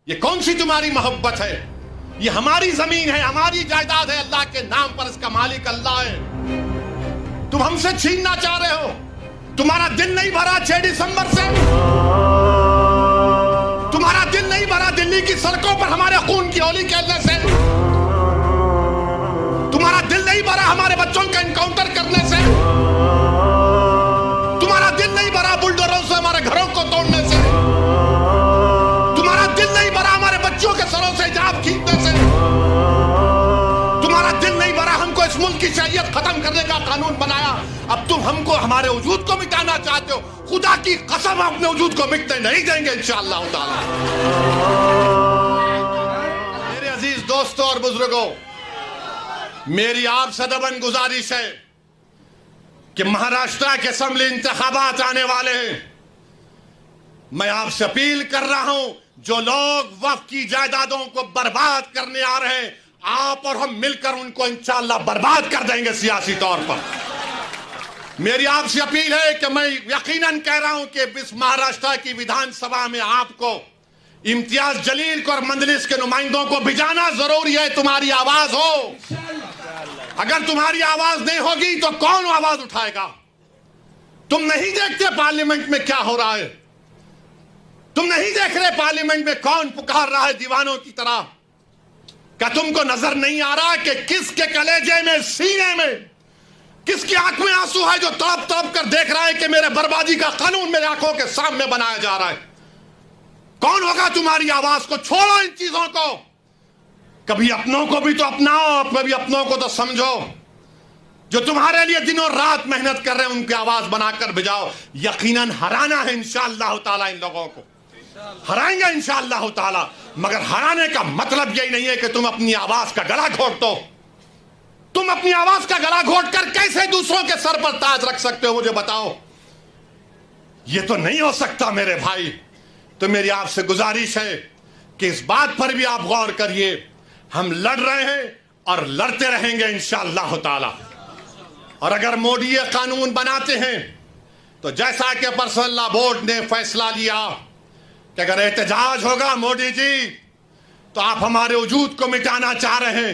یہ کون سی تمہاری محبت ہے؟ یہ ہماری زمین ہے، ہماری جائیداد ہے، اللہ کے نام پر اس کا مالک اللہ ہے۔ تم ہم سے چھیننا چاہ رہے ہو۔ تمہارا دل نہیں بھرا 6 دسمبر سے؟ تمہارا دل نہیں بھرا دلی کی سڑکوں پر ہمارے خون کی ہولی کھیلنے سے؟ تمہارا دل نہیں بھرا ہمارے بچوں کا انکاؤنٹر کرنے سے؟ تمہارا دل نہیں بھرا بلڈوزروں سے ہمارے گھروں کو توڑنے سے؟ تمہارا دل نہیں بھرا ہمارے بچوں کے سروں سے حجاب کھینچنے سے؟ تمہارا دل نہیں بھرا ہم کو اس ملک کی شریعت ختم کرنے کا قانون بنایا، اب تم ہم کو ہمارے وجود کو مٹانا چاہتے ہو؟ خدا کی قسم اپنے وجود کو مٹنے نہیں دیں گے انشاءاللہ تعالی۔ میرے عزیز دوستوں اور بزرگوں، میری آپ سے دبن گزارش ہے کہ مہاراشٹر کے اسمبلی انتخابات آنے والے ہیں۔ میں آپ سے اپیل کر رہا ہوں، جو لوگ وقف کی جائیدادوں کو برباد کرنے آ رہے ہیں، آپ اور ہم مل کر ان کو انشاءاللہ برباد کر دیں گے سیاسی طور پر۔ میری آپ سے اپیل ہے کہ میں یقیناً کہہ رہا ہوں کہ اس مہاراشٹر کی ویدھان سبھا میں آپ کو، امتیاز جلیل کو اور مجلس کے نمائندوں کو بھیجانا ضروری ہے۔ تمہاری آواز ہو، اگر تمہاری آواز نہیں ہوگی تو کون آواز اٹھائے گا؟ تم نہیں دیکھتے پارلیمنٹ میں کیا ہو رہا ہے؟ تم نہیں دیکھ رہے پارلیمنٹ میں کون پکار رہا ہے دیوانوں کی طرح؟ کیا تم کو نظر نہیں آ رہا کہ کس کے کلیجے میں، سینے میں، کس کی آنکھ میں آنسو ہے جو تڑپ تڑپ کر دیکھ رہا ہے کہ میرے بربادی کا قانون میرے آنکھوں کے سامنے بنایا جا رہا ہے؟ کون ہوگا تمہاری آواز کو؟ چھوڑو ان چیزوں کو، کبھی اپنوں کو بھی تو اپناؤ، کبھی اپنوں کو تو سمجھو۔ جو تمہارے لیے دن اور رات محنت کر رہے ہیں ان کی آواز بنا کر بجاؤ۔ یقیناً ہرانا ہے انشاءاللہ تعالی، ان لوگوں کو ہرائیں گے انشاءاللہ تعالی، مگر ہرانے کا مطلب یہی نہیں ہے کہ تم اپنی آواز کا گلا گھونٹ دو۔ تم اپنی آواز کا گلا گھونٹ کر کیسے دوسروں کے سر پر تاج رکھ سکتے ہو؟ مجھے بتاؤ، یہ تو نہیں ہو سکتا میرے بھائی۔ تو میری آپ سے گزارش ہے کہ اس بات پر بھی آپ غور کریے، ہم لڑ رہے ہیں اور لڑتے رہیں گے انشاءاللہ تعالی۔ اور اگر مودی یہ قانون بناتے ہیں تو جیسا کہ پرسنل لا بورڈ نے فیصلہ لیا کہ اگر احتجاج ہوگا مودی جی تو آپ ہمارے وجود کو مٹانا چاہ رہے ہیں،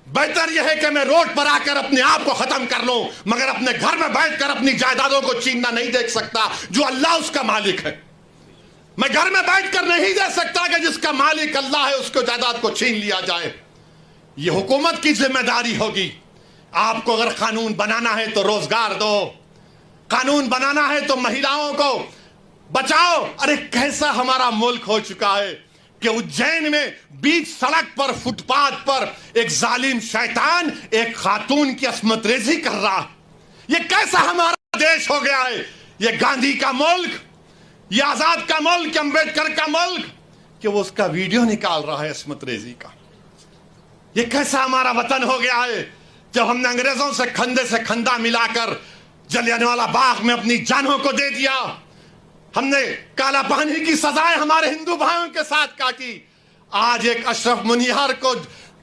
بہتر یہ ہے کہ میں روڈ پر آ کر اپنے آپ کو ختم کر لوں، مگر اپنے گھر میں بیٹھ کر اپنی جائیدادوں کو چھیننا نہیں دیکھ سکتا۔ جو اللہ اس کا مالک ہے، میں گھر میں بیٹھ کر نہیں دے سکتا کہ جس کا مالک اللہ ہے اس کو جائیداد کو چھین لیا جائے۔ یہ حکومت کی ذمہ داری ہوگی۔ آپ کو اگر قانون بنانا ہے تو روزگار دو، قانون بنانا ہے تو مہیلاؤں کو بچاؤ۔ ارے کیسا ہمارا ملک ہو چکا ہے کہ اجین میں بیچ سڑک پر، فٹ پاتھ پر ایک ظالم شیطان ایک خاتون کی عصمت ریزی کر رہا ہے۔ یہ کیسا ہمارا دیش ہو گیا ہے؟ یہ گاندھی کا ملک، یہ آزاد کا ملک، امبیڈکر کا ملک، کہ وہ اس کا ویڈیو نکال رہا ہے عصمت ریزی کا۔ یہ کیسا ہمارا وطن ہو گیا ہے جب ہم نے انگریزوں سے کھندے سے کھندا ملا کر جلیانوالہ باغ میں اپنی جانوں کو دے دیا، ہم نے کالا پانی کی سزائیں ہمارے ہندو بھائیوں کے ساتھ کاٹی۔ آج ایک اشرف منیہار کو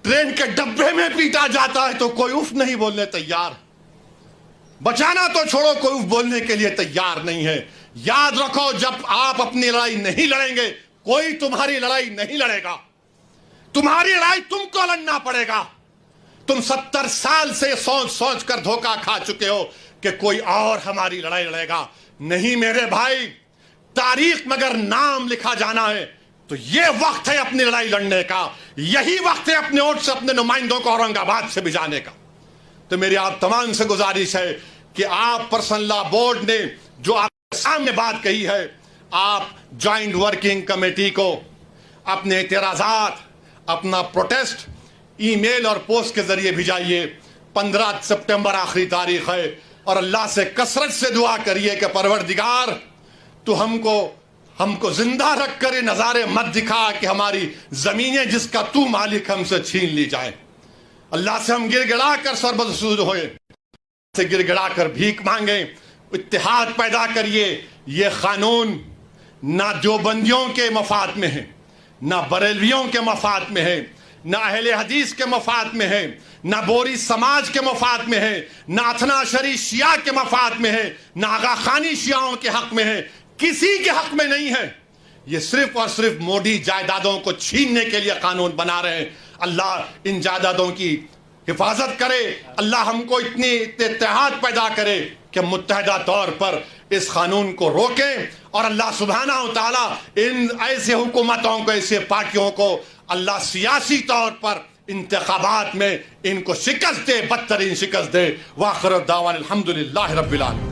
ٹرین کے ڈبے میں پیٹا جاتا ہے تو کوئی اف نہیں بولنے تیار، بچانا تو چھوڑو کوئی اف بولنے کے لیے تیار نہیں ہے۔ یاد رکھو، جب آپ اپنی لڑائی نہیں لڑیں گے کوئی تمہاری لڑائی نہیں لڑے گا۔ تمہاری لڑائی تم کو لڑنا پڑے گا۔ تم 70 سال سے سوچ سوچ کر دھوکہ کھا چکے ہو کہ کوئی اور ہماری لڑائی لڑے گا۔ نہیں میرے بھائی، تاریخ مگر نام لکھا جانا ہے تو یہ وقت ہے اپنی لڑائی لڑنے کا، یہی وقت ہے اپنے ووٹ سے اپنے نمائندوں کو اورنگ آباد سے بھجانے کا۔ تو میری آپ تمام سے گزارش ہے کہ آپ پرسنل لا بورڈ نے جو آپ کے سامنے بات کہی ہے، آپ جوائنٹ ورکنگ کمیٹی کو اپنے اعتراضات، اپنا پروٹیسٹ ای میل اور پوسٹ کے ذریعے بھیجائیے۔ 15 سپٹمبر آخری تاریخ ہے، اور اللہ سے کثرت سے دعا کریے کہ پروردگار تو ہم کو زندہ رکھ کر یہ نظارے مت دکھا کہ ہماری زمینیں جس کا تو مالک ہم سے چھین لی جائے۔ اللہ سے ہم گر گڑا کر سربسود ہوئے، سے گر گڑا کر بھیک مانگیں، اتحاد پیدا کریے۔ یہ قانون نہ دیوبندیوں کے مفاد میں ہے، نہ بریلویوں کے مفاد میں ہے، نہ اہل حدیث کے مفاد میں ہے، نہ بوری سماج کے مفاد میں ہے، نہ اثنا عشری شیعہ کے مفاد میں ہے، نہ آغا خانی شیعوں کے حق میں ہے، کسی کے حق میں نہیں ہے۔ یہ صرف اور صرف موڈی جائیدادوں کو چھیننے کے لیے قانون بنا رہے ہیں. اللہ ان جائیدادوں کی حفاظت کرے. اللہ ہم کو اتنے اتحاد پیدا کرے کہ متحدہ طور پر اس قانون کو روکیں, اور اللہ سبحانہ و تعالیٰ ان ایسے حکومتوں کو, ایسے پارٹیوں کو اللہ سیاسی طور پر انتخابات میں ان کو شکست دے, بدترین شکست دے. وآخر دعوانا الحمدللہ رب العالمین.